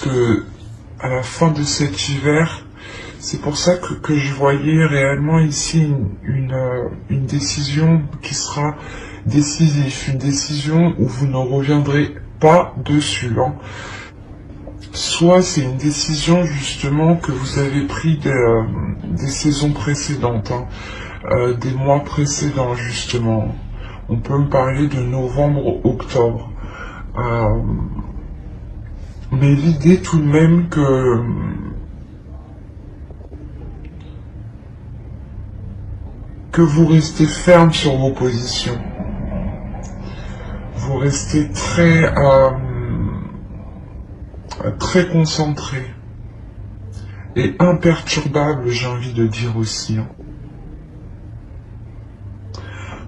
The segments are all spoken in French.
que à la fin de cet hiver, c'est pour ça que je voyais réellement ici une décision qui sera décisive, une décision où vous ne reviendrez pas dessus, hein. Soit c'est une décision justement que vous avez pris des saisons précédentes, hein, des mois précédents justement. On peut me parler de novembre, octobre. Mais l'idée tout de même que vous restez ferme sur vos positions. Vous restez très concentré et imperturbable, j'ai envie de dire aussi, hein.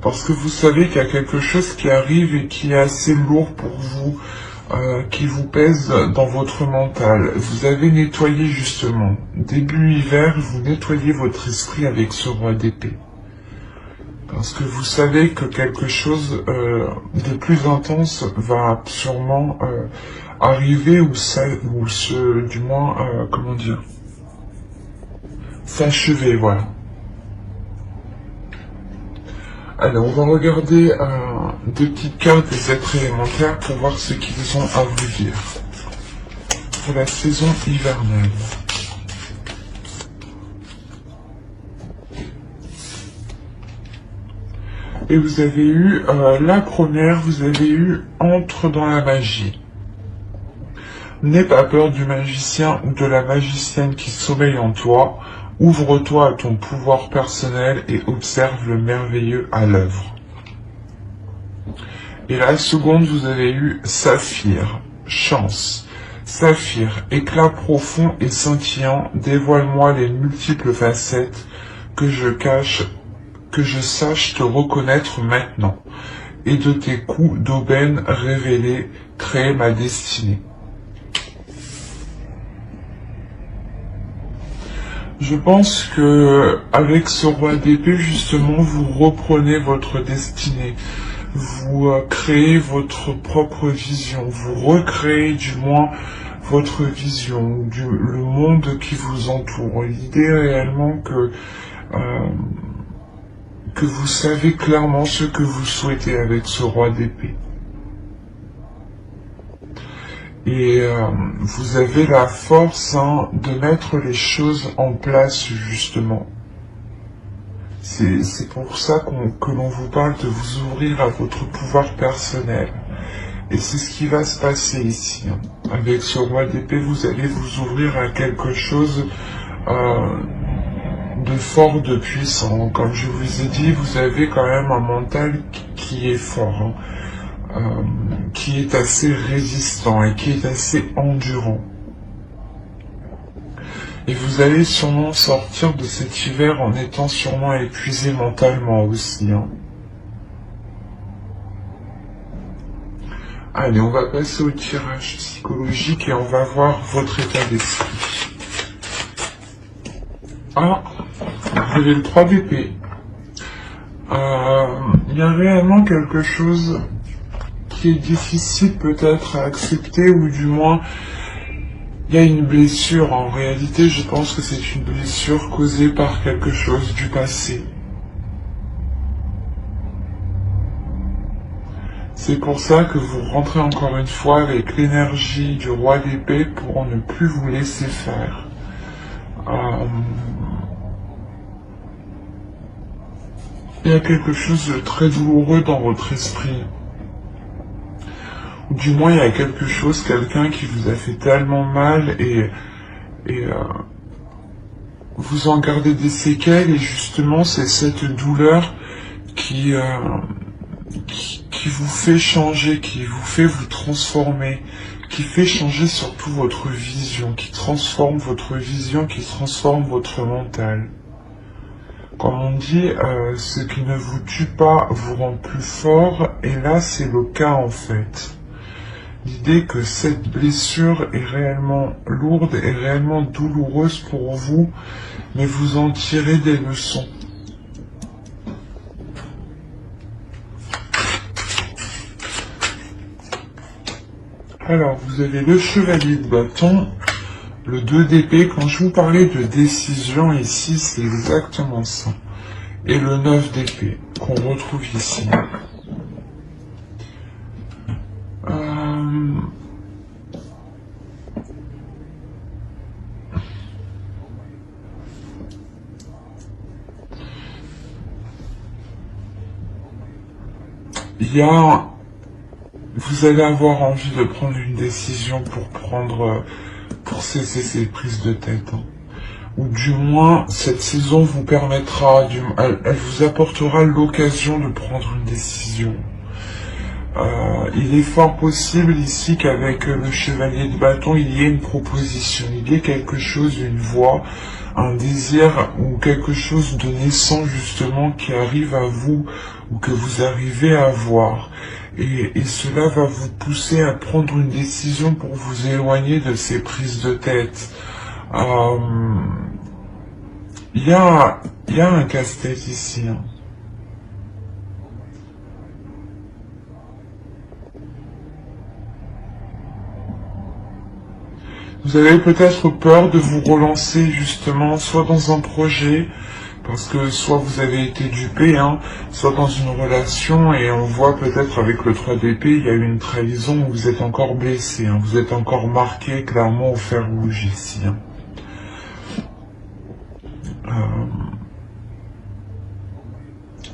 Parce que vous savez qu'il y a quelque chose qui arrive et qui est assez lourd pour vous, qui vous pèse dans votre mental. Vous avez nettoyé justement, début hiver, vous nettoyez votre esprit avec ce roi d'épée. Parce que vous savez que quelque chose de plus intense va sûrement arriver comment dire, s'achever, voilà. Allez, on va regarder deux petites cartes des êtres élémentaires pour voir ce qu'ils ont à vous dire pour la saison hivernale. Et vous avez eu, la première, vous avez eu entre dans la magie. N'aie pas peur du magicien ou de la magicienne qui sommeille en toi. Ouvre-toi à ton pouvoir personnel et observe le merveilleux à l'œuvre. Et la seconde, vous avez eu Saphir, chance. Saphir, éclat profond et scintillant, dévoile-moi les multiples facettes que je sache te reconnaître maintenant, et de tes coups d'aubaine révélés, créer ma destinée. Je pense que avec ce roi d'épée, justement, vous reprenez votre destinée. Vous créez votre propre vision. Vous recréez du moins votre vision, le monde qui vous entoure. L'idée réellement que vous savez clairement ce que vous souhaitez avec ce roi d'épée. Et vous avez la force de mettre les choses en place, justement. C'est pour ça que l'on vous parle de vous ouvrir à votre pouvoir personnel. Et c'est ce qui va se passer ici, hein. Avec ce roi d'épée, vous allez vous ouvrir à quelque chose de fort, de puissant. Comme je vous ai dit, vous avez quand même un mental qui est fort, hein. Qui est assez résistant et qui est assez endurant. Et vous allez sûrement sortir de cet hiver en étant sûrement épuisé mentalement aussi, hein. Allez, on va passer au tirage psychologique et on va voir votre état d'esprit. Ah, vous avez le 3 d'épée. Il y a réellement quelque chose qui est difficile peut-être à accepter, ou du moins il y a une blessure. En réalité, je pense que c'est une blessure causée par quelque chose du passé. C'est pour ça que vous rentrez encore une fois avec l'énergie du roi d'épée pour ne plus vous laisser faire. Il y a quelque chose de très douloureux dans votre esprit. Ou du moins, il y a quelque chose, quelqu'un qui vous a fait tellement mal et vous en gardez des séquelles, et justement, c'est cette douleur qui vous fait changer, qui vous fait vous transformer, qui fait changer surtout votre vision, qui transforme votre vision, qui transforme votre mental. Comme on dit, ce qui ne vous tue pas vous rend plus fort, et là, c'est le cas en fait. L'idée que cette blessure est réellement lourde et réellement douloureuse pour vous, mais vous en tirez des leçons. Alors, vous avez le chevalier de bâton, le 2 d'épée. Quand je vous parlais de décision ici, c'est exactement ça. Et le 9 d'épée, qu'on retrouve ici. Vous allez avoir envie de prendre une décision pour cesser ces prises de tête. Hein. Ou du moins, cette saison vous permettra, elle vous apportera l'occasion de prendre une décision. Il est fort possible ici qu'avec le chevalier de bâton, il y ait une proposition, il y ait quelque chose, une voix, un désir ou quelque chose de naissant justement qui arrive à vous ou que vous arrivez à voir. Et cela va vous pousser à prendre une décision pour vous éloigner de ces prises de tête. Il y a un casse-tête ici. Hein. Vous avez peut-être peur de vous relancer justement, soit dans un projet, parce que soit vous avez été dupé, hein, soit dans une relation, et on voit peut-être avec le 3 d'épée, il y a eu une trahison où vous êtes encore blessé, hein, vous êtes encore marqué clairement au fer rouge ici. Hein.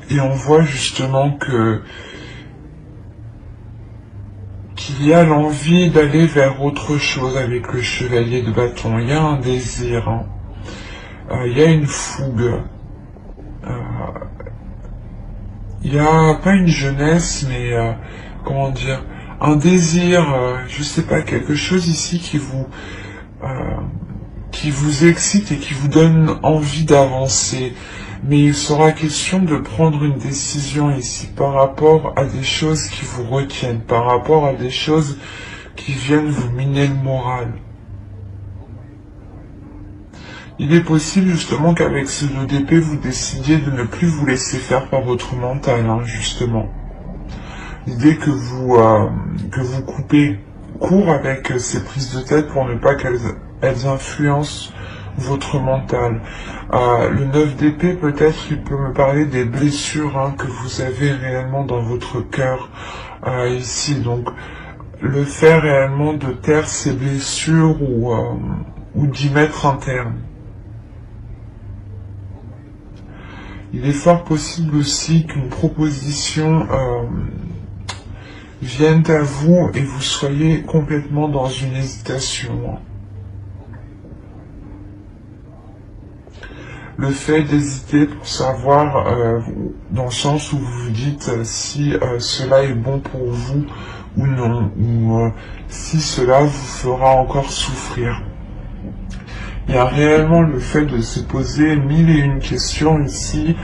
Et on voit justement qu'il y a l'envie d'aller vers autre chose avec le chevalier de bâton. Il y a un désir, hein. Il y a une fougue. Il y a pas une jeunesse, mais comment dire, un désir, je sais pas, quelque chose ici qui vous excite et qui vous donne envie d'avancer. Mais il sera question de prendre une décision ici par rapport à des choses qui vous retiennent, par rapport à des choses qui viennent vous miner le moral. Il est possible justement qu'avec ce 2 d'épée, vous décidiez de ne plus vous laisser faire par votre mental, hein, justement. L'idée que vous coupez court avec ces prises de tête pour ne pas qu'elles influencent votre mental. Le 9 d'épée, peut-être, il peut me parler des blessures, hein, que vous avez réellement dans votre cœur ici. Donc, le fait réellement de taire ces blessures ou d'y mettre un terme. Il est fort possible aussi qu'une proposition vienne à vous et vous soyez complètement dans une hésitation. Le fait d'hésiter pour savoir, dans le sens où vous vous dites si cela est bon pour vous ou non, ou si cela vous fera encore souffrir. Il y a réellement le fait de se poser 1001 questions ici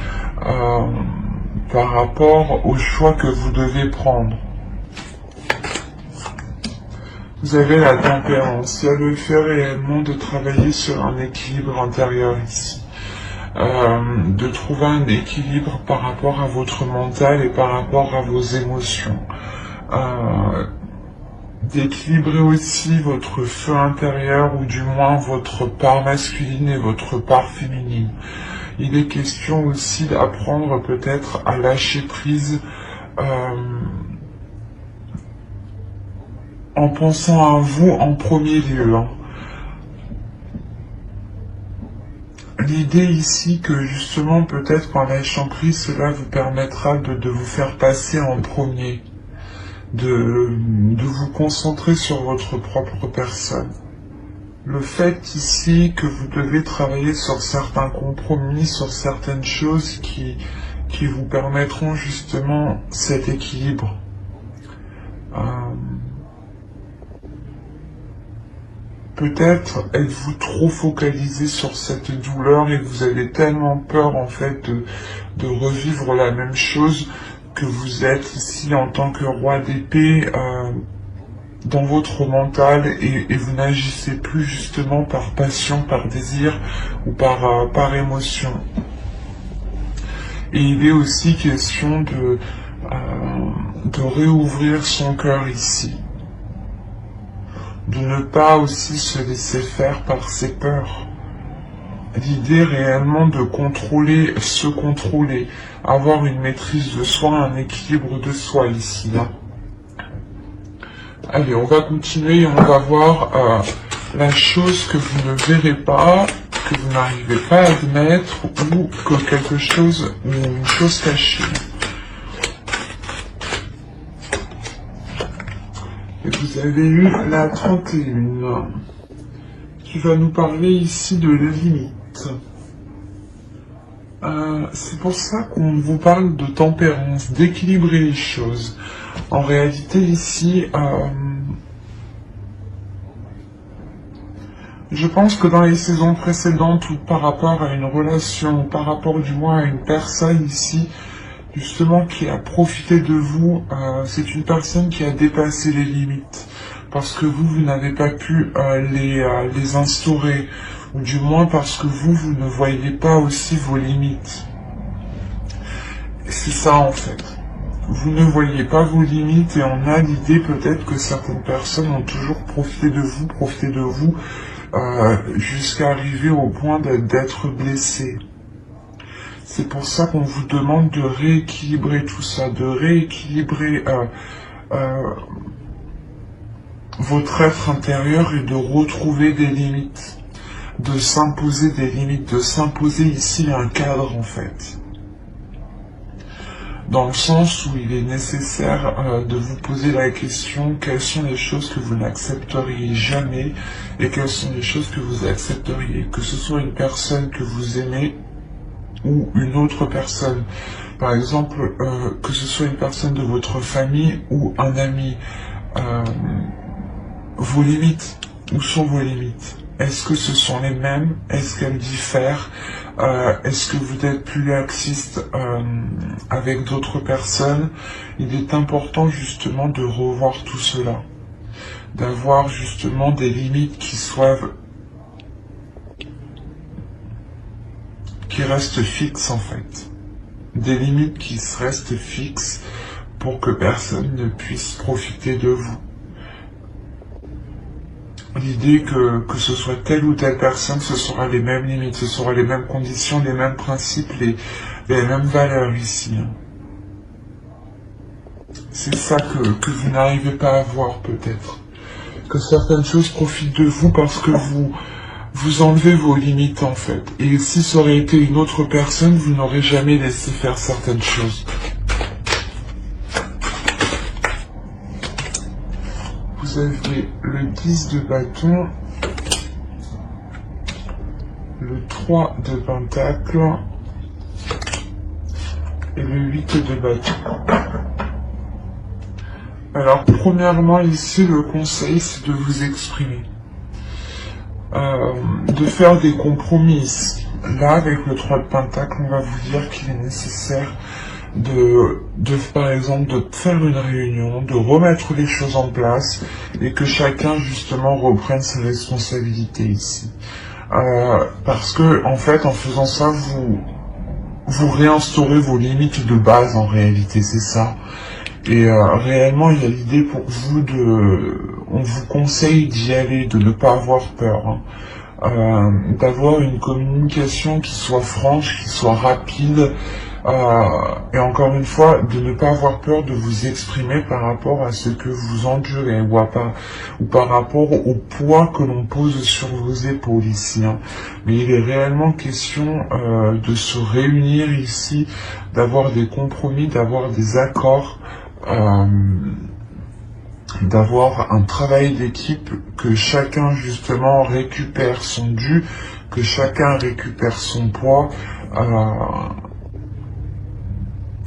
par rapport au choix que vous devez prendre. Vous avez la tempérance. Il y a le fait réellement de travailler sur un équilibre intérieur ici. De trouver un équilibre par rapport à votre mental et par rapport à vos émotions. D'équilibrer aussi votre feu intérieur ou du moins votre part masculine et votre part féminine. Il est question aussi d'apprendre peut-être à lâcher prise en pensant à vous en premier lieu. Hein. L'idée ici que justement peut-être qu'en lâchant prise, cela vous permettra de vous faire passer en premier. De vous concentrer sur votre propre personne. Le fait ici que vous devez travailler sur certains compromis, sur certaines choses qui vous permettront justement cet équilibre. Peut-être êtes-vous trop focalisé sur cette douleur et vous avez tellement peur en fait de revivre la même chose que vous êtes ici en tant que roi d'épée dans votre mental et vous n'agissez plus justement par passion, par désir ou par émotion. Et il est aussi question de réouvrir son cœur ici. de ne pas aussi se laisser faire par ses peurs. L'idée réellement de contrôler, se contrôler, avoir une maîtrise de soi, un équilibre de soi ici. Hein. Allez, on va continuer et on va voir la chose que vous ne verrez pas, que vous n'arrivez pas à admettre, ou que quelque chose, ou une chose cachée. Et vous avez eu la 31, qui va nous parler ici de limite. C'est pour ça qu'on vous parle de tempérance, d'équilibrer les choses. En réalité, ici, je pense que dans les saisons précédentes, ou par rapport à une relation, ou par rapport du moins à une personne ici, justement, qui a profité de vous, c'est une personne qui a dépassé les limites. Parce que vous n'avez pas pu les instaurer. Ou du moins parce que vous ne voyez pas aussi vos limites. C'est ça en fait. Vous ne voyez pas vos limites et on a l'idée peut-être que certaines personnes ont toujours profité de vous, jusqu'à arriver au point d'être blessées. C'est pour ça qu'on vous demande de rééquilibrer tout ça, de rééquilibrer votre être intérieur et de retrouver des limites. De s'imposer des limites, de s'imposer ici un cadre en fait. Dans le sens où il est nécessaire de vous poser la question quelles sont les choses que vous n'accepteriez jamais et quelles sont les choses que vous accepteriez, que ce soit une personne que vous aimez ou une autre personne. Par exemple, que ce soit une personne de votre famille ou un ami. Vos limites, où sont vos limites ? Est-ce que ce sont les mêmes? Est-ce qu'elles diffèrent? Est-ce que vous êtes plus laxiste avec d'autres personnes? Il est important justement de revoir tout cela. D'avoir justement des limites qui restent fixes en fait. Des limites qui restent fixes pour que personne ne puisse profiter de vous. L'idée que ce soit telle ou telle personne, ce sera les mêmes limites, ce sera les mêmes conditions, les mêmes principes, les mêmes valeurs ici. C'est ça que vous n'arrivez pas à voir peut-être. Que certaines choses profitent de vous parce que vous enlevez vos limites en fait. Et si ça aurait été une autre personne, vous n'aurez jamais laissé faire certaines choses. Vous avez le 10 de bâton, le 3 de pentacle et le 8 de bâton. Alors, premièrement, ici, le conseil, c'est de vous exprimer. De faire des compromis. Là, avec le 3 de pentacle, on va vous dire qu'il est nécessaire par exemple, de faire une réunion, de remettre les choses en place et que chacun, justement, reprenne ses responsabilités ici. Parce que, en fait, en faisant ça, vous réinstaurez vos limites de base, en réalité, c'est ça. Et réellement, il y a l'idée pour vous on vous conseille d'y aller, de ne pas avoir peur, hein. D'avoir une communication qui soit franche, qui soit rapide, et encore une fois, de ne pas avoir peur de vous exprimer par rapport à ce que vous endurez ou par rapport au poids que l'on pose sur vos épaules ici. Hein. Mais il est réellement question de se réunir ici, d'avoir des compromis, d'avoir des accords, d'avoir un travail d'équipe, que chacun justement récupère son dû, que chacun récupère son poids,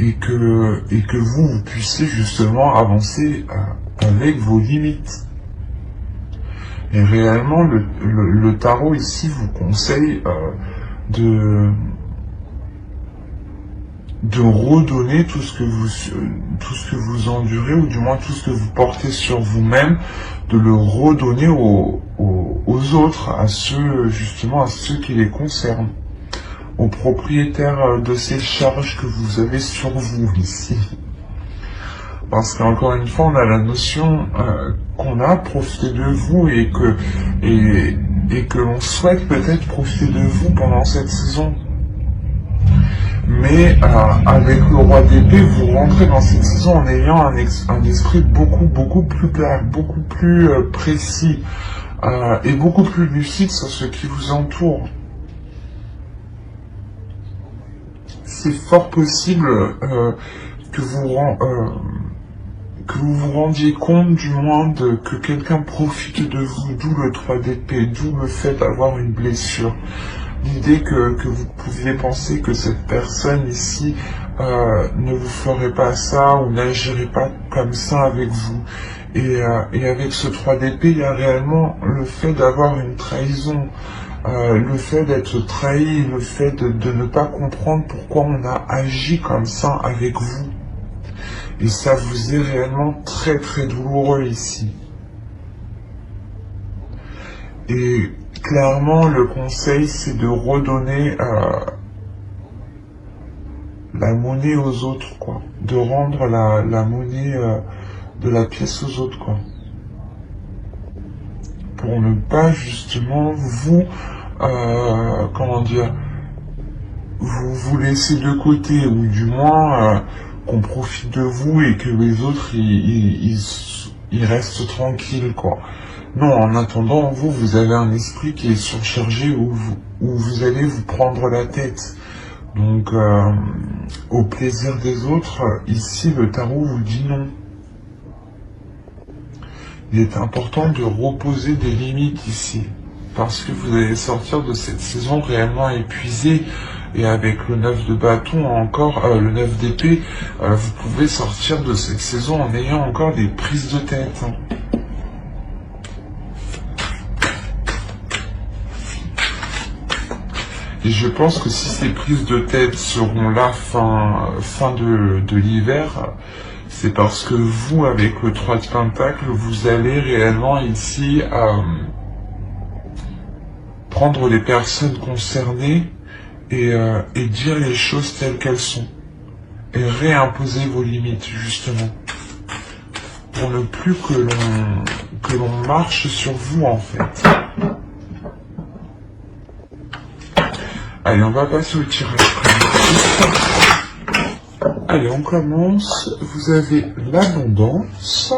et que vous puissiez justement avancer avec vos limites. Et réellement, le tarot ici vous conseille de redonner tout ce que vous endurez, ou du moins tout ce que vous portez sur vous-même, de le redonner aux autres, à ceux qui les concernent, aux propriétaires de ces charges que vous avez sur vous ici. Parce qu'encore une fois, on a la notion qu'on a profité de vous et que l'on souhaite peut-être profiter de vous pendant cette saison. Mais avec le roi d'épée, vous rentrez dans cette saison en ayant un esprit beaucoup plus clair, beaucoup plus précis et beaucoup plus lucide sur ce qui vous entoure. C'est fort possible que vous vous rendiez compte du moins que quelqu'un profite de vous, d'où le 3 d'épée, d'où le fait d'avoir une blessure. L'idée que vous pouviez penser que cette personne ici ne vous ferait pas ça ou n'agirait pas comme ça avec vous. Et avec ce 3 d'épée, il y a réellement le fait d'avoir une trahison, le fait d'être trahi, le fait de ne pas comprendre pourquoi on a agi comme ça avec vous. Et ça vous est réellement très douloureux ici. Et clairement, le conseil, c'est de redonner la monnaie aux autres, quoi. De rendre la monnaie de la pièce aux autres, quoi. Pour ne pas, justement, vous, comment dire, vous laisser de côté, ou du moins qu'on profite de vous et que les autres, ils restent tranquilles, quoi. Non, en attendant, vous avez un esprit qui est surchargé où vous allez vous prendre la tête. Donc, au plaisir des autres, ici, le tarot vous dit non. Il est important de reposer des limites ici, parce que vous allez sortir de cette saison réellement épuisé. Et avec le 9 de bâton, encore le 9 d'épée, vous pouvez sortir de cette saison en ayant encore des prises de tête. Hein. Et je pense que si ces prises de tête seront là fin de l'hiver, c'est parce que vous, avec le 3 de Pentacle, vous allez réellement ici prendre les personnes concernées et dire les choses telles qu'elles sont. Et réimposer vos limites, justement. Pour ne plus que l'on marche sur vous, en fait. Allez, on va passer au tirage prédictif. Allez, on commence. Vous avez l'abondance,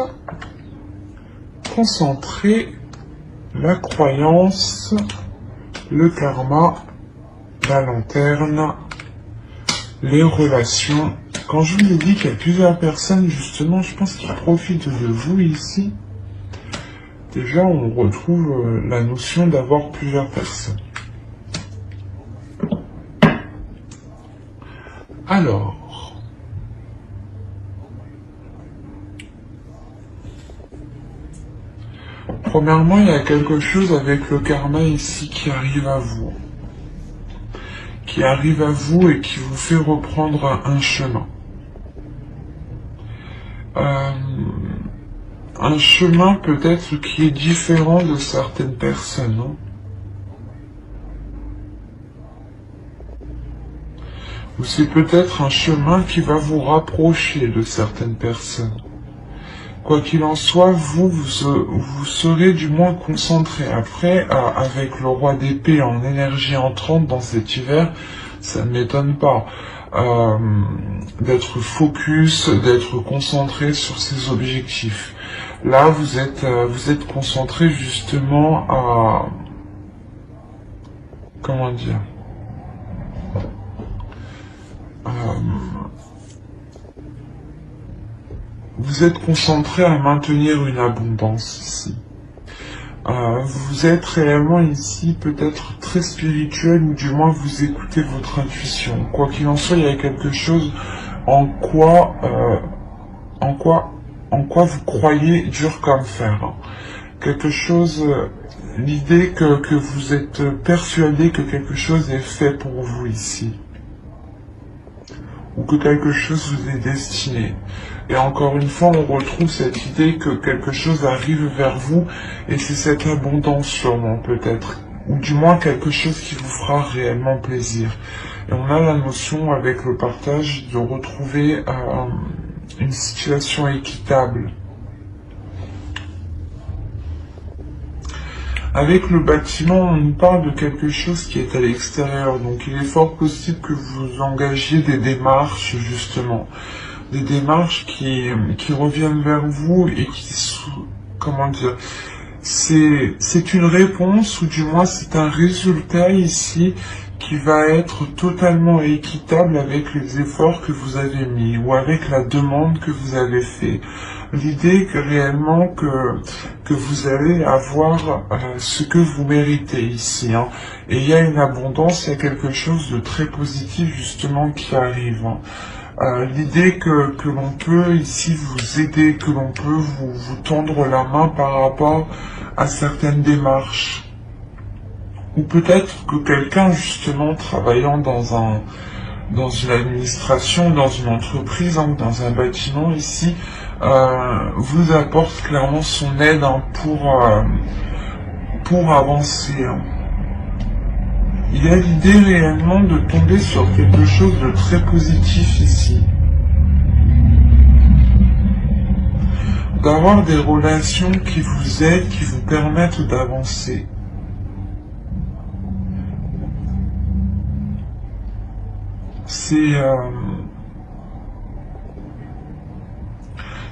concentré, la croyance, le karma, la lanterne, les relations. Quand je vous ai dit qu'il y a plusieurs personnes, justement, je pense qu'ils profitent de vous ici. Déjà, on retrouve la notion d'avoir plusieurs personnes. Alors, premièrement, il y a quelque chose avec le karma ici qui arrive à vous. Qui arrive à vous et qui vous fait reprendre un chemin. Un chemin peut-être qui est différent de certaines personnes, hein. Ou c'est peut-être un chemin qui va vous rapprocher de certaines personnes. Quoi qu'il en soit, vous serez du moins concentré. Après, avec le roi d'épée en énergie entrante dans cet hiver, ça ne m'étonne pas d'être focus, d'être concentré sur ses objectifs. Là, vous êtes concentré justement à... Comment dire ? Vous êtes concentré à maintenir une abondance ici. Vous êtes réellement ici peut-être très spirituel ou du moins vous écoutez votre intuition. Quoi qu'il en soit, il y a quelque chose en quoi vous croyez dur comme fer. Hein. Quelque chose, l'idée que vous êtes persuadé que quelque chose est fait pour vous ici. Ou que quelque chose vous est destiné. Et encore une fois, on retrouve cette idée que quelque chose arrive vers vous, et c'est cette abondance sûrement peut-être, ou du moins quelque chose qui vous fera réellement plaisir. Et on a la notion avec le partage de retrouver une situation équitable. Avec le bâtiment, on nous parle de quelque chose qui est à l'extérieur, donc il est fort possible que vous engagiez des démarches, justement. Des démarches qui reviennent vers vous et comment dire, c'est une réponse, ou du moins c'est un résultat ici qui va être totalement équitable avec les efforts que vous avez mis ou avec la demande que vous avez fait. L'idée que réellement que vous allez avoir ce que vous méritez ici. Hein. Et il y a une abondance, il y a quelque chose de très positif justement qui arrive. Hein. L'idée que l'on peut ici vous aider, que l'on peut vous tendre la main par rapport à certaines démarches. Ou peut-être que quelqu'un justement travaillant dans une administration, dans une entreprise, hein, dans un bâtiment ici, vous apporte clairement son aide hein, pour avancer. Hein. Il y a l'idée réellement de tomber sur quelque chose de très positif ici. D'avoir des relations qui vous aident, qui vous permettent d'avancer.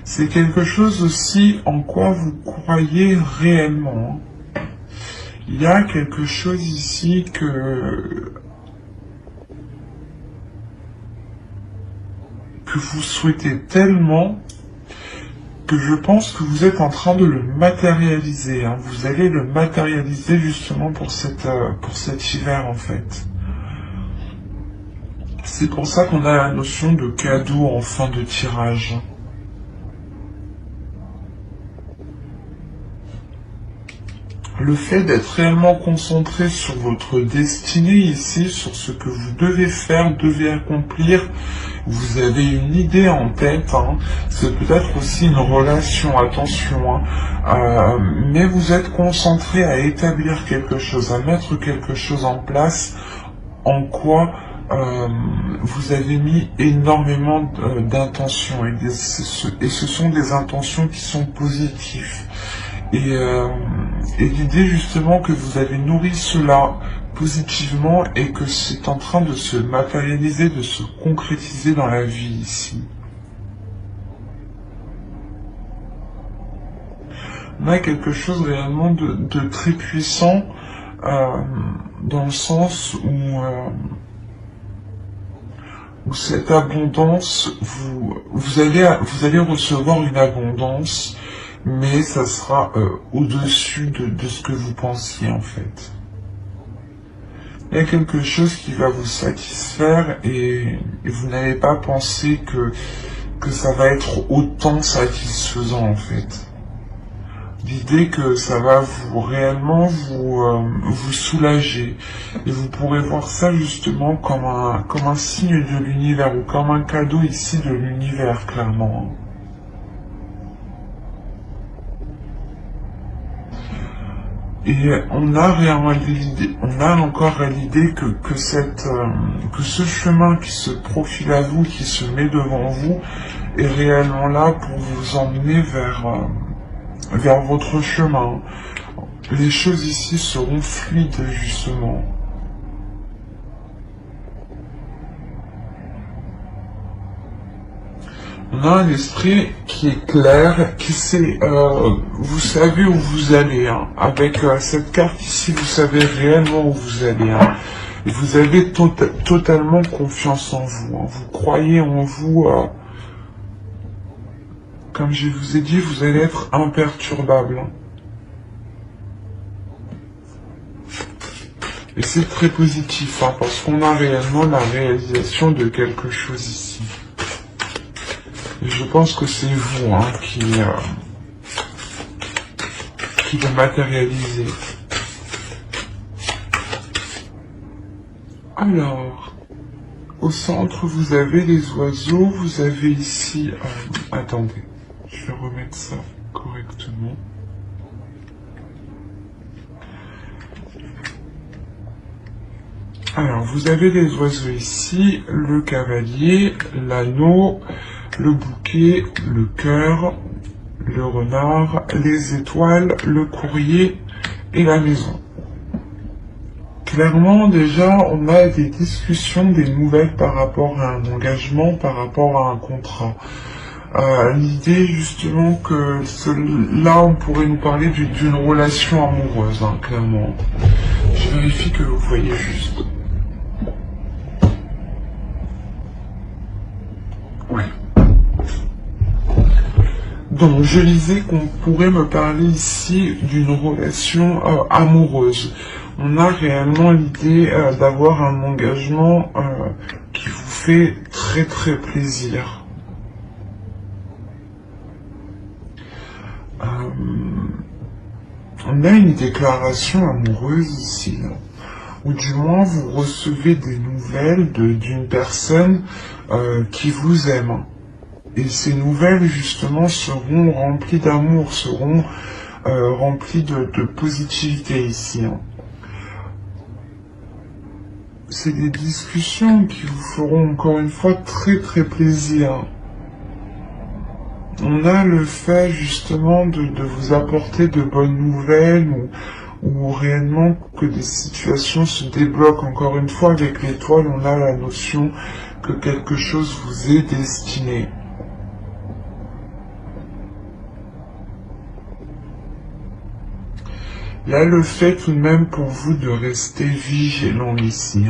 C'est quelque chose aussi en quoi vous croyez réellement. Il y a quelque chose ici que vous souhaitez tellement que je pense que vous êtes en train de le matérialiser. Hein. Vous allez le matérialiser justement pour cet hiver en fait. C'est pour ça qu'on a la notion de cadeau en fin de tirage. Le fait d'être réellement concentré sur votre destinée ici, sur ce que vous devez faire, devez accomplir, vous avez une idée en tête, hein. C'est peut-être aussi une relation, attention, hein. Mais vous êtes concentré à établir quelque chose, à mettre quelque chose en place, en quoi vous avez mis énormément d'intentions, et ce sont des intentions qui sont positives. Et l'idée justement que vous avez nourri cela positivement et que c'est en train de se matérialiser, de se concrétiser dans la vie ici. On a quelque chose réellement de très puissant dans le sens où cette abondance, vous allez recevoir une abondance, mais ça sera au-dessus de ce que vous pensiez en fait. Il y a quelque chose qui va vous satisfaire et vous n'allez pas penser que ça va être autant satisfaisant en fait. L'idée que ça va réellement vous soulager. Et vous pourrez voir ça justement comme un signe de l'univers ou comme un cadeau ici de l'univers clairement. Et on a encore l'idée que ce chemin qui se profile à vous, qui se met devant vous, est réellement là pour vous emmener vers votre chemin. Les choses ici seront fluides justement. On a un esprit qui est clair, qui sait, vous savez où vous allez, hein. Avec cette carte ici, vous savez réellement où vous allez, hein. Et vous avez totalement confiance en vous, hein. Vous croyez en vous, comme je vous ai dit, vous allez être imperturbable, hein. Et c'est très positif, hein, parce qu'on a réellement la réalisation de quelque chose ici. Et je pense que c'est vous hein, qui le matérialisez. Alors, au centre, vous avez les oiseaux, vous avez ici... attendez, je vais remettre ça correctement. Alors, vous avez les oiseaux ici, le cavalier, l'anneau, le bouquet, le cœur, le renard, les étoiles, le courrier et la maison. Clairement, déjà, on a des discussions, des nouvelles par rapport à un engagement, par rapport à un contrat. L'idée, justement, que là, on pourrait nous parler d'une relation amoureuse, hein, clairement. Je vérifie que vous voyez juste. Ouais. Donc, je disais qu'on pourrait me parler ici d'une relation amoureuse. On a réellement l'idée d'avoir un engagement qui vous fait très très plaisir. On a une déclaration amoureuse ici, là, ou du moins vous recevez des nouvelles d'une personne qui vous aime. Et ces nouvelles, justement, seront remplies d'amour, seront remplies de positivité ici. Hein. C'est des discussions qui vous feront encore une fois très très plaisir. On a le fait justement de vous apporter de bonnes nouvelles ou réellement que des situations se débloquent. Encore une fois, avec l'étoile, on a la notion que quelque chose vous est destiné. Il y a le fait tout de même pour vous de rester vigilant ici.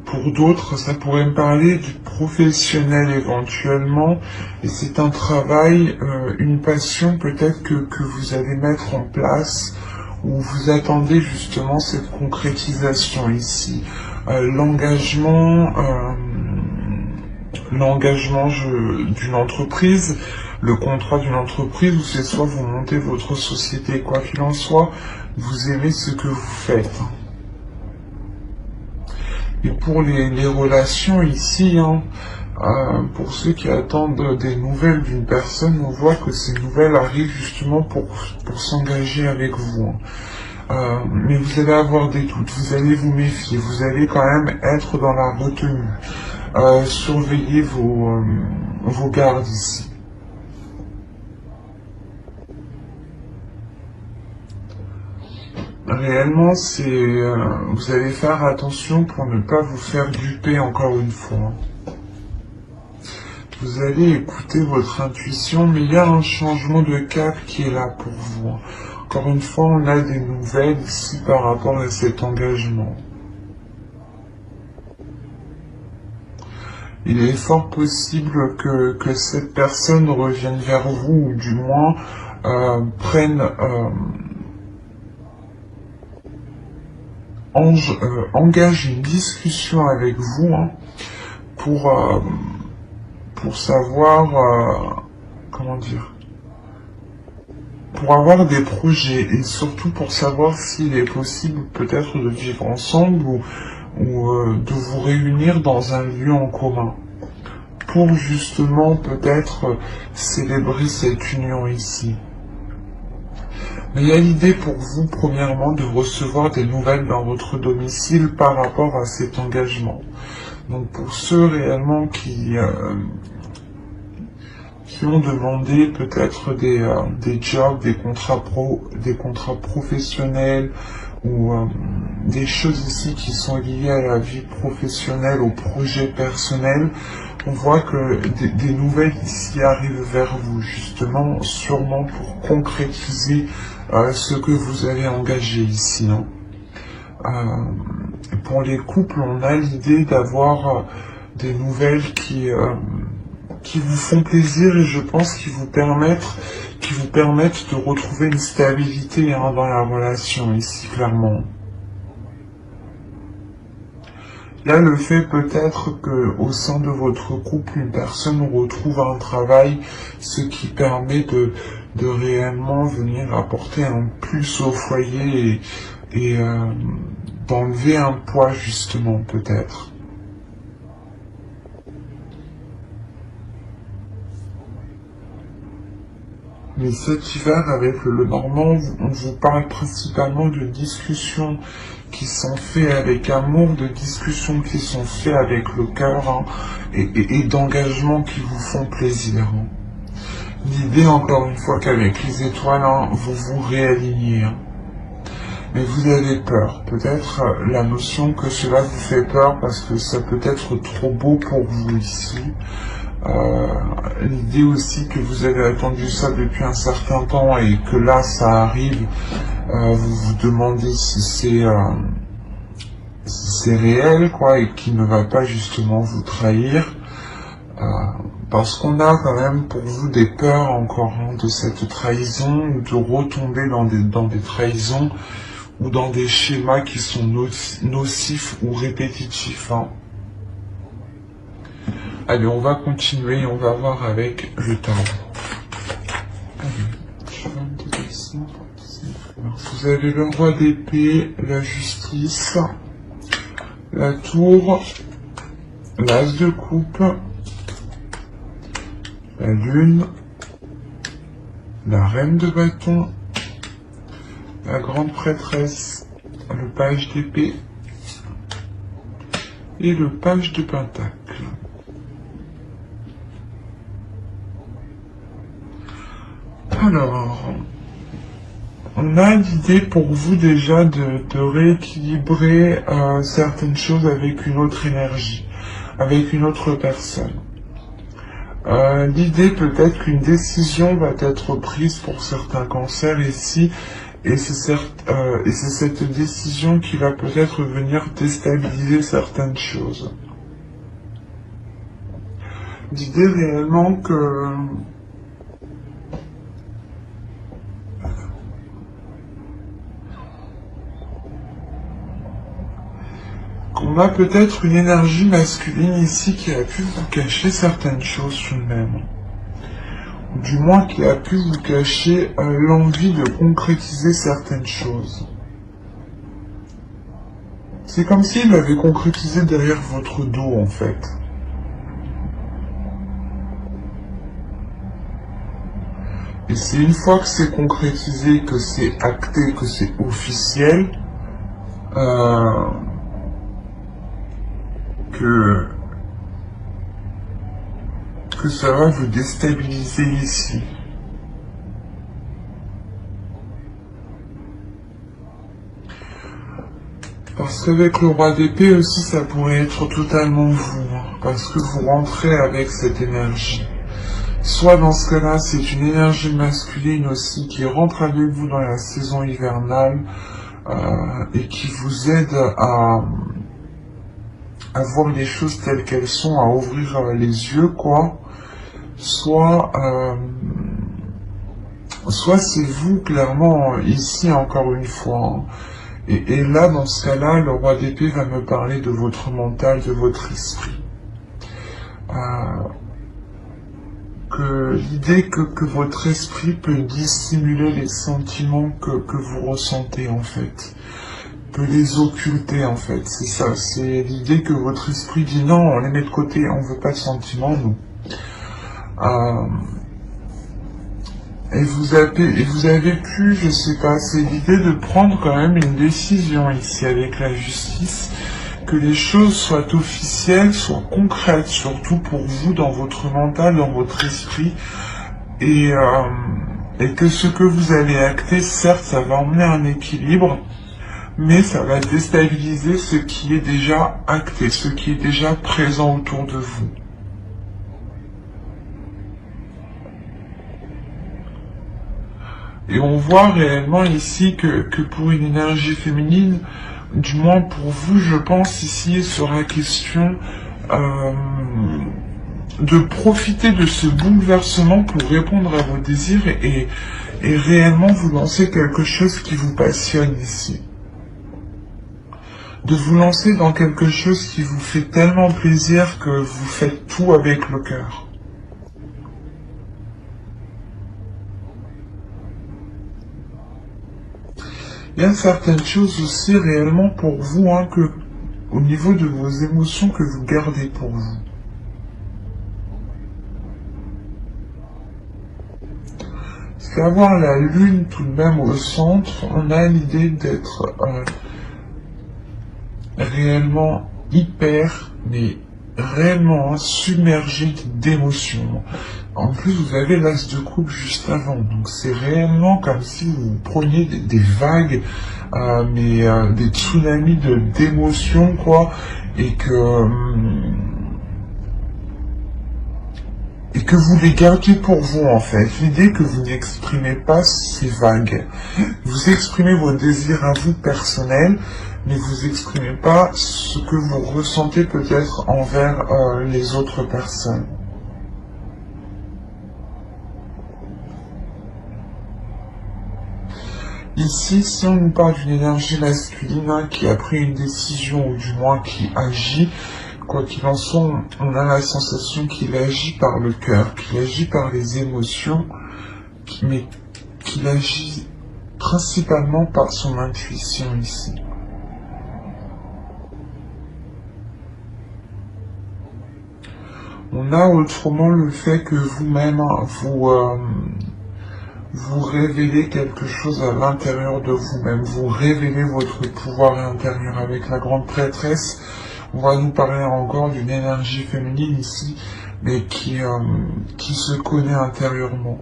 Pour d'autres, ça pourrait me parler du professionnel éventuellement, et c'est un travail, une passion peut-être que vous allez mettre en place, où vous attendez justement cette concrétisation ici. L'engagement d'une entreprise, le contrat d'une entreprise, où c'est soit vous montez votre société, quoi qu'il en soit, vous aimez ce que vous faites. Et pour les relations ici, hein, pour ceux qui attendent des nouvelles d'une personne, on voit que ces nouvelles arrivent justement pour s'engager avec vous. Hein. Mais vous allez avoir des doutes, vous allez vous méfier, vous allez quand même être dans la retenue. Surveillez vos gardes ici. Réellement, vous allez faire attention pour ne pas vous faire duper encore une fois. Vous allez écouter votre intuition, mais il y a un changement de cap qui est là pour vous. Encore une fois, on a des nouvelles ici par rapport à cet engagement. Il est fort possible que cette personne revienne vers vous, ou du moins engage une discussion avec vous, hein, pour savoir, comment dire, pour avoir des projets et surtout pour savoir s'il est possible peut-être de vivre ensemble ou de vous réunir dans un lieu en commun pour justement peut-être célébrer cette union ici. Mais il y a l'idée pour vous, premièrement, de recevoir des nouvelles dans votre domicile par rapport à cet engagement. Donc pour ceux réellement qui ont demandé peut-être des jobs, des contrats professionnels ou des choses ici qui sont liées à la vie professionnelle, au projet personnel, on voit que des nouvelles ici arrivent vers vous, justement, sûrement pour concrétiser ce que vous avez engagé ici. Hein. Pour les couples, on a l'idée d'avoir des nouvelles qui vous font plaisir et je pense qui vous permettent de retrouver une stabilité, hein, dans la relation ici, clairement. Il y a le fait peut-être que au sein de votre couple, une personne retrouve un travail, ce qui permet de réellement venir apporter un plus au foyer et d'enlever un poids justement peut-être. Mais cet hiver, avec le Normand, on vous parle principalement de discussions qui sont faites avec amour, de discussions qui sont faites avec le cœur, hein, et d'engagements qui vous font plaisir. Hein. L'idée, encore une fois, qu'avec les étoiles, hein, vous vous réalignez. Hein. Mais vous avez peur. Peut-être la notion que cela vous fait peur parce que ça peut être trop beau pour vous ici. L'idée aussi que vous avez attendu ça depuis un certain temps et que là ça arrive, vous vous demandez si c'est réel, quoi, et qu'il ne va pas justement vous trahir. Parce qu'on a quand même pour vous des peurs encore, hein, de cette trahison, ou de retomber dans des trahisons, ou dans des schémas qui sont nocifs ou répétitifs. Hein. Allez, on va continuer, on va voir avec le tarot. Vous avez le roi d'épée, la justice, la tour, l'as de coupe, la lune, la reine de bâton, la grande prêtresse, le page d'épée et le page de pentacle. Alors, on a l'idée pour vous déjà de rééquilibrer certaines choses avec une autre énergie, avec une autre personne. L'idée peut-être qu'une décision va être prise pour certains cancers ici, et c'est cette décision qui va peut-être venir déstabiliser certaines choses. L'idée réellement que qu'on a peut-être une énergie masculine ici qui a pu vous cacher certaines choses tout de même. Du moins qui a pu vous cacher l'envie de concrétiser certaines choses. C'est comme s'il l'avait concrétisé derrière votre dos en fait. Et c'est une fois que c'est concrétisé, que c'est acté, que c'est officiel, que ça va vous déstabiliser ici. Parce qu'avec le roi d'épée aussi, ça pourrait être totalement vous, hein, parce que vous rentrez avec cette énergie. Soit dans ce cas-là, c'est une énergie masculine aussi qui rentre avec vous dans la saison hivernale et qui vous aide à voir les choses telles qu'elles sont, à ouvrir les yeux, quoi. Soit c'est vous, clairement, ici, encore une fois. Hein. Et là, dans ce cas-là, le roi d'épée va me parler de votre mental, de votre esprit. Que l'idée que votre esprit peut dissimuler les sentiments que vous ressentez, en fait. Peut les occulter, en fait. C'est ça. C'est l'idée que votre esprit dit non, on les met de côté, on veut pas de sentiments, nous. Et vous avez pu, je sais pas, c'est l'idée de prendre quand même une décision ici avec la justice, que les choses soient officielles, soient concrètes, surtout pour vous, dans votre mental, dans votre esprit, et que ce que vous allez acter, certes, ça va emmener un équilibre, mais ça va déstabiliser ce qui est déjà acté, ce qui est déjà présent autour de vous. Et on voit réellement ici que pour une énergie féminine, du moins pour vous, je pense ici, il sera question de profiter de ce bouleversement pour répondre à vos désirs et réellement vous lancer quelque chose qui vous passionne ici. De vous lancer dans quelque chose qui vous fait tellement plaisir que vous faites tout avec le cœur. Il y a certaines choses aussi réellement pour vous, hein, que au niveau de vos émotions que vous gardez pour vous. qu'avoir la lune tout de même au centre, on a l'idée d'être réellement hyper, mais réellement submergé d'émotions. En plus, vous avez l'as de coupe juste avant, donc c'est réellement comme si vous preniez des vagues, des tsunamis d'émotions, quoi, et que vous les gardiez pour vous, en fait. L'idée que vous n'exprimez pas ces vagues. Vous exprimez vos désirs à vous personnels, mais vous exprimez pas ce que vous ressentez peut-être envers les autres personnes. Ici, si on nous parle d'une énergie masculine qui a pris une décision, ou du moins qui agit, quoi qu'il en soit, on a la sensation qu'il agit par le cœur, qu'il agit par les émotions, mais qu'il agit principalement par son intuition ici. On a autrement le fait que vous-même, vous révélez quelque chose à l'intérieur de vous-même, vous révélez votre pouvoir intérieur. Avec la grande prêtresse, on va nous parler encore d'une énergie féminine ici, mais qui se connaît intérieurement.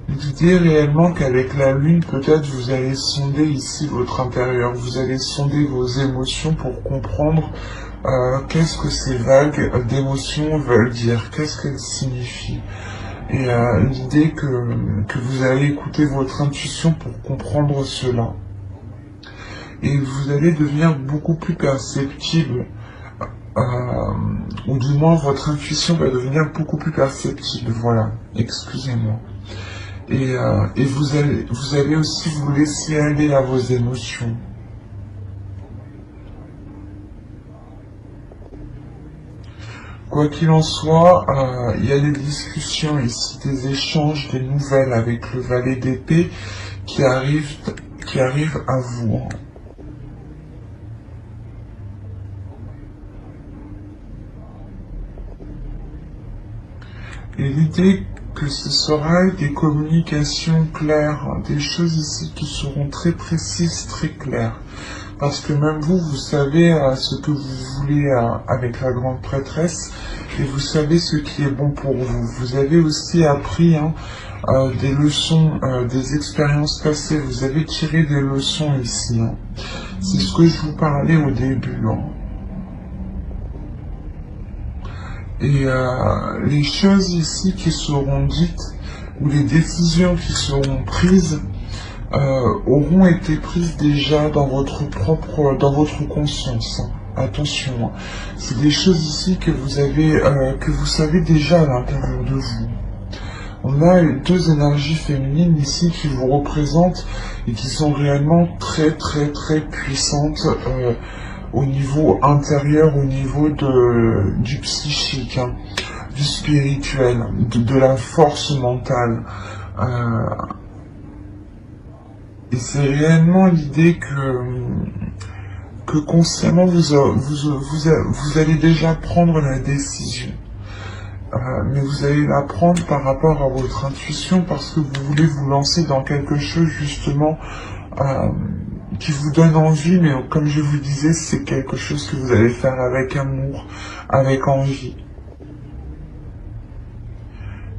L'idée réellement qu'avec la lune, peut-être vous allez sonder ici votre intérieur, vous allez sonder vos émotions pour comprendre qu'est-ce que ces vagues d'émotions veulent dire, qu'est-ce qu'elles signifient. Et l'idée que vous allez écouter votre intuition pour comprendre cela. Et vous allez devenir beaucoup plus perceptible, ou du moins votre intuition va devenir beaucoup plus perceptible, voilà, excusez-moi. Et vous allez aussi vous laisser aller à vos émotions. Quoi qu'il en soit, il y a des discussions ici, des échanges, des nouvelles avec le valet d'épée qui arrivent à vous. Et l'idée que ce sera des communications claires, des choses ici qui seront très précises, très claires. Parce que même vous savez ce que vous voulez avec la grande prêtresse, et vous savez ce qui est bon pour vous. Vous avez aussi appris des leçons, des expériences passées, vous avez tiré des leçons ici. C'est ce que je vous parlais au début. Et les choses ici qui seront dites, ou les décisions qui seront prises, auront été prises déjà dans votre conscience. Attention, c'est des choses ici que vous savez déjà à l'intérieur de vous. On a deux énergies féminines ici qui vous représentent et qui sont réellement très très très puissantes au niveau intérieur, au niveau du psychique, du spirituel, de la force mentale. Et c'est réellement l'idée que consciemment vous allez déjà prendre la décision. Mais vous allez la prendre par rapport à votre intuition parce que vous voulez vous lancer dans quelque chose justement qui vous donne envie, mais comme je vous disais, c'est quelque chose que vous allez faire avec amour, avec envie.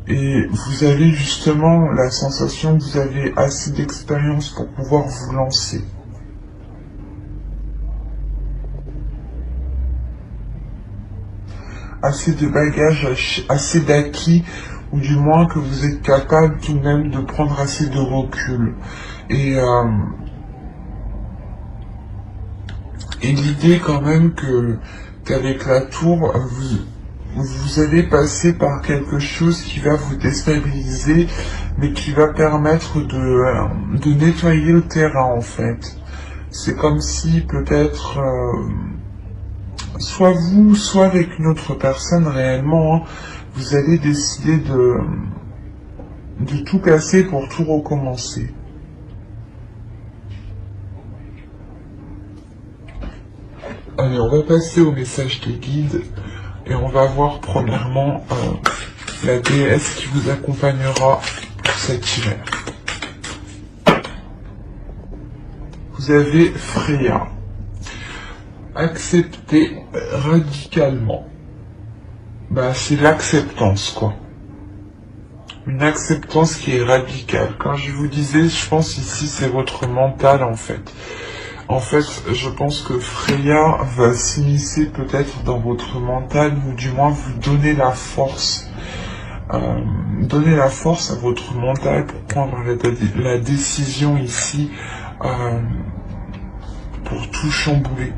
Et vous avez justement la sensation que vous avez assez d'expérience pour pouvoir vous lancer. Assez de bagages, assez d'acquis, ou du moins que vous êtes capable tout de même de prendre assez de recul. Et l'idée quand même qu'avec la tour, vous allez passer par quelque chose qui va vous déstabiliser, mais qui va permettre de nettoyer le terrain en fait. C'est comme si peut-être, soit vous, soit avec une autre personne réellement, vous allez décider de tout casser pour tout recommencer. Allez, on va passer au message des guides. Et on va voir premièrement la déesse qui vous accompagnera pour cet hiver. Vous avez Freya. Accepter radicalement. Bah, c'est l'acceptance, quoi. Une acceptance qui est radicale. Quand je vous disais, je pense ici, c'est votre mental, en fait. En fait, je pense que Freya va s'immiscer peut-être dans votre mental, ou du moins vous donner la force. Donner la force à votre mental pour prendre la décision ici, pour tout chambouler.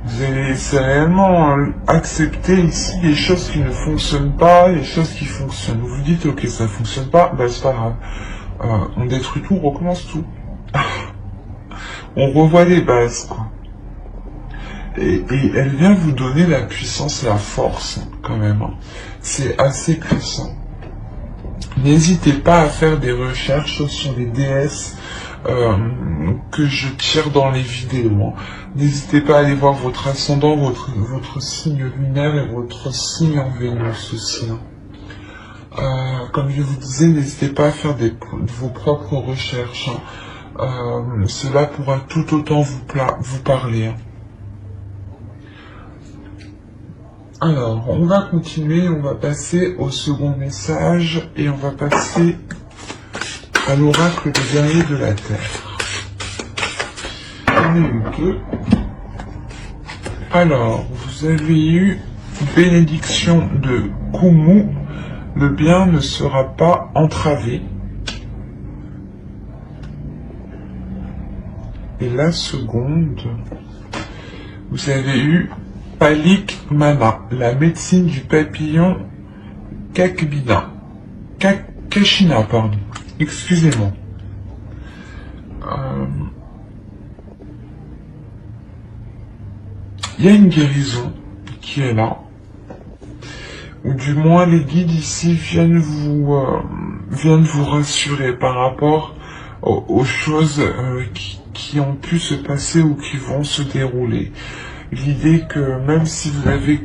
Vous allez réellement accepter ici les choses qui ne fonctionnent pas, les choses qui fonctionnent. Vous vous dites, ok, ça fonctionne pas, bah c'est pas grave. On détruit tout, on recommence tout. On revoit les bases, quoi. Et elle vient vous donner la puissance et la force, quand même. C'est assez puissant. N'hésitez pas à faire des recherches sur les déesses que je tire dans les vidéos. N'hésitez pas à aller voir votre ascendant, votre signe lunaire et votre signe en Vénus aussi. Comme je vous disais, n'hésitez pas à faire vos propres recherches. Cela pourra tout autant vous parler. Alors, on va continuer, on va passer au second message et on va passer à l'oracle des guerriers de la Terre. On a eu deux. Alors, vous avez eu bénédiction de Kumu, le bien ne sera pas entravé. Et la seconde, vous avez eu Palik Mana, la médecine du papillon Kakbina. Kashina, pardon. Excusez-moi. Il y a une guérison qui est là. Ou du moins les guides ici viennent vous rassurer par rapport aux choses qui ont pu se passer ou qui vont se dérouler. L'idée que même si vous avez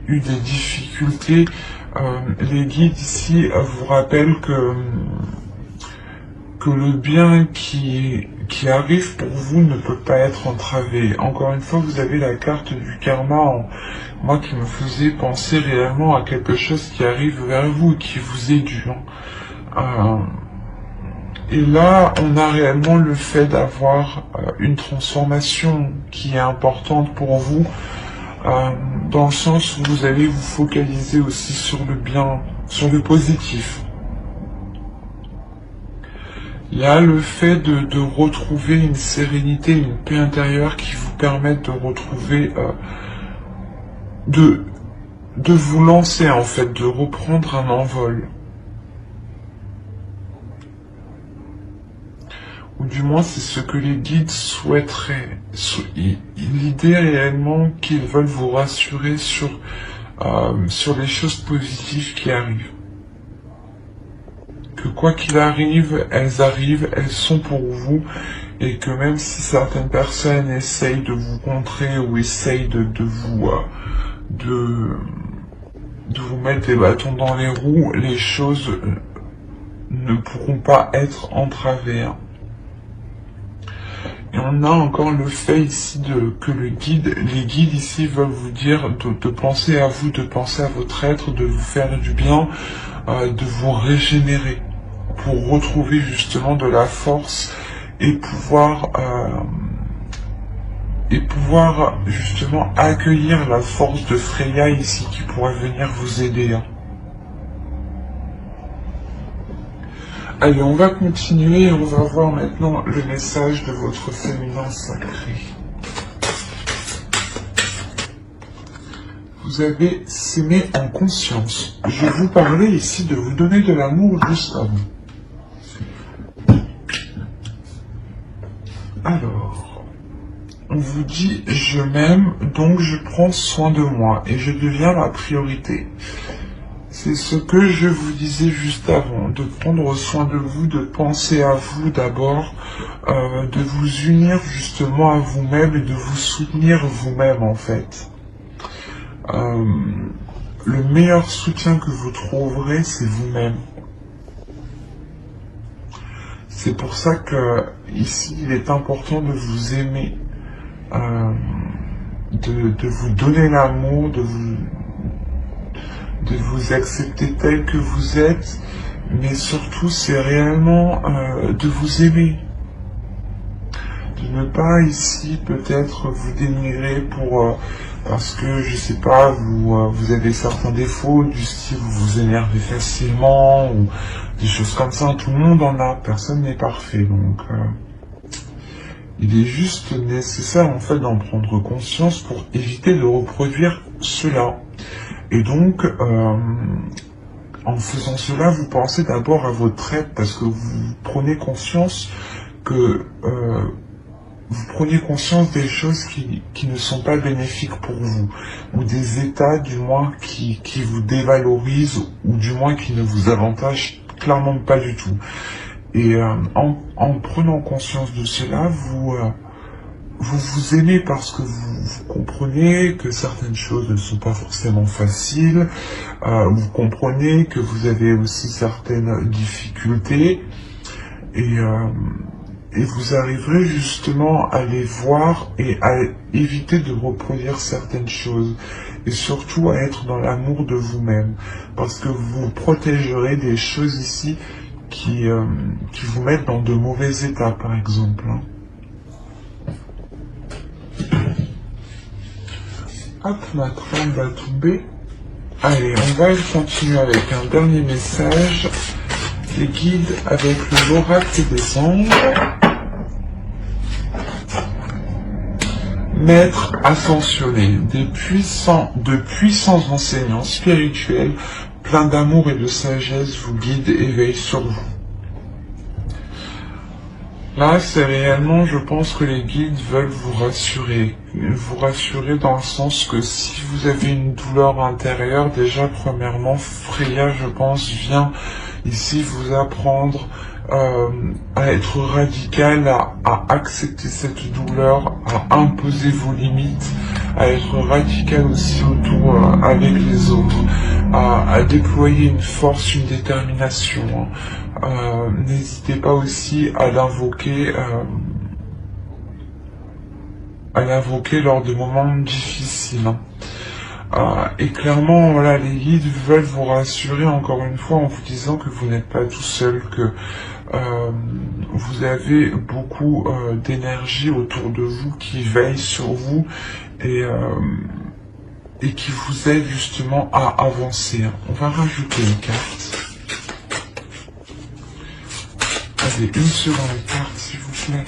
eu des difficultés, les guides ici vous rappellent que le bien qui arrive pour vous ne peut pas être entravé. Encore une fois, vous avez la carte du karma, moi qui me faisait penser réellement à quelque chose qui arrive vers vous et qui vous est dû. Et là, on a réellement le fait d'avoir une transformation qui est importante pour vous, dans le sens où vous allez vous focaliser aussi sur le bien, sur le positif. Il y a le fait de retrouver une sérénité, une paix intérieure qui vous permettent de retrouver, de vous lancer en fait, de reprendre un envol. Ou du moins c'est ce que les guides souhaiteraient. L'idée réellement qu'ils veulent vous rassurer sur les choses positives qui arrivent. Que quoi qu'il arrive, elles sont pour vous, et que même si certaines personnes essayent de vous contrer ou essayent de vous mettre des bâtons dans les roues, les choses ne pourront pas être entravées. Et on a encore le fait ici que les guides ici veulent vous dire de penser à vous, de penser à votre être, de vous faire du bien, de vous régénérer, pour retrouver justement de la force et pouvoir justement accueillir la force de Freya ici qui pourrait venir vous aider. Allez, on va continuer et on va voir maintenant le message de votre féminin sacré. Vous avez s'aimer en conscience. Je vous parlais ici de vous donner de l'amour juste avant. Alors, on vous dit « je m'aime, donc je prends soin de moi et je deviens la priorité ». C'est ce que je vous disais juste avant, de prendre soin de vous, de penser à vous d'abord, de vous unir justement à vous-même et de vous soutenir vous-même en fait. le meilleur soutien que vous trouverez, c'est vous-même. C'est pour ça que ici, il est important de vous aimer, de vous donner l'amour, de vous accepter tel que vous êtes, mais surtout, c'est réellement de vous aimer. De ne pas ici peut-être vous dénigrer parce que je sais pas, vous avez certains défauts du style vous vous énervez facilement ou des choses comme ça. Tout le monde en a, personne n'est parfait, donc il est juste nécessaire en fait d'en prendre conscience pour éviter de reproduire cela. Et donc en faisant cela, vous pensez d'abord à vos traits parce que vous prenez conscience que vous preniez conscience des choses qui ne sont pas bénéfiques pour vous, ou des états du moins qui vous dévalorisent, ou du moins qui ne vous avantagent clairement pas du tout. Et en prenant conscience de cela, vous aimez parce que vous comprenez que certaines choses ne sont pas forcément faciles, vous comprenez que vous avez aussi certaines difficultés, et vous arriverez justement à les voir et à éviter de reproduire certaines choses. Et surtout à être dans l'amour de vous-même. Parce que vous protégerez des choses ici qui vous mettent dans de mauvais états, par exemple. Hop, ma trame va tomber. Allez, on va continuer avec un dernier message. Les guides avec l'oracle des anges. Maîtres ascensionnés, de puissants enseignants spirituels, pleins d'amour et de sagesse, vous guident et veillent sur vous. Là, c'est réellement, je pense que les guides veulent vous rassurer dans le sens que si vous avez une douleur intérieure, déjà premièrement, Freya, je pense, vient ici vous apprendre à être radical, à accepter cette douleur, à imposer vos limites, à être radical aussi autour avec les autres, à déployer une force, une détermination. N'hésitez pas aussi à l'invoquer lors de moments difficiles. Et clairement, voilà, les guides veulent vous rassurer encore une fois en vous disant que vous n'êtes pas tout seul, que vous avez beaucoup d'énergie autour de vous qui veille sur vous et qui vous aide justement à avancer. On va rajouter une carte. Allez, une seconde carte s'il vous plaît.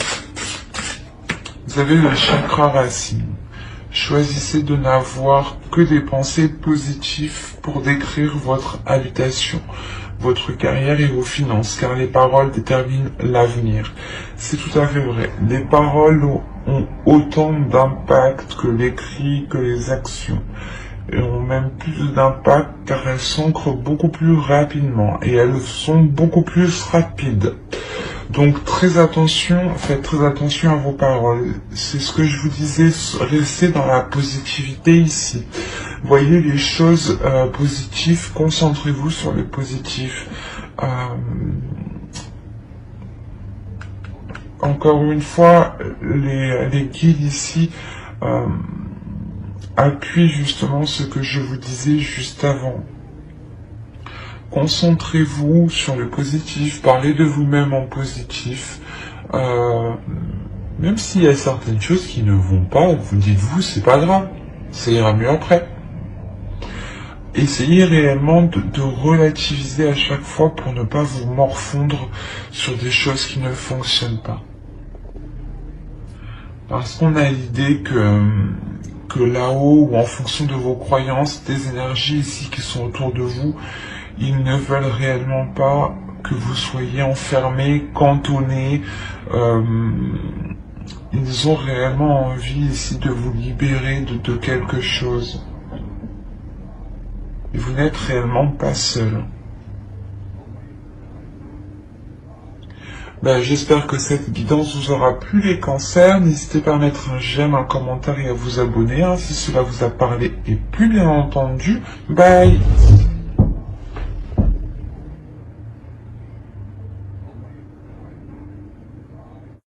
Vous avez le chakra racine. Choisissez de n'avoir que des pensées positives pour décrire votre habitation, votre carrière et vos finances, car les paroles déterminent l'avenir. C'est tout à fait vrai. Les paroles ont autant d'impact que l'écrit, que les actions. Et ont même plus d'impact car elles s'ancrent beaucoup plus rapidement et elles sont beaucoup plus rapides. Donc faites très attention à vos paroles. C'est ce que je vous disais, restez dans la positivité ici. Voyez les choses positives, concentrez-vous sur le positif. Encore une fois, les guides ici appuient justement ce que je vous disais juste avant. Concentrez-vous sur le positif, parlez de vous-même en positif. Même s'il y a certaines choses qui ne vont pas, vous dites-vous, c'est pas grave, ça ira mieux après. Essayez réellement de relativiser à chaque fois pour ne pas vous morfondre sur des choses qui ne fonctionnent pas. Parce qu'on a l'idée que là-haut, ou en fonction de vos croyances, des énergies ici qui sont autour de vous, ils ne veulent réellement pas que vous soyez enfermé, cantonné. Ils ont réellement envie ici de vous libérer de quelque chose. Et vous n'êtes réellement pas seul. Ben, j'espère que cette guidance vous aura plu les cancers. N'hésitez pas à mettre un j'aime, un commentaire et à vous abonner, hein, si cela vous a parlé et plu bien entendu. Bye!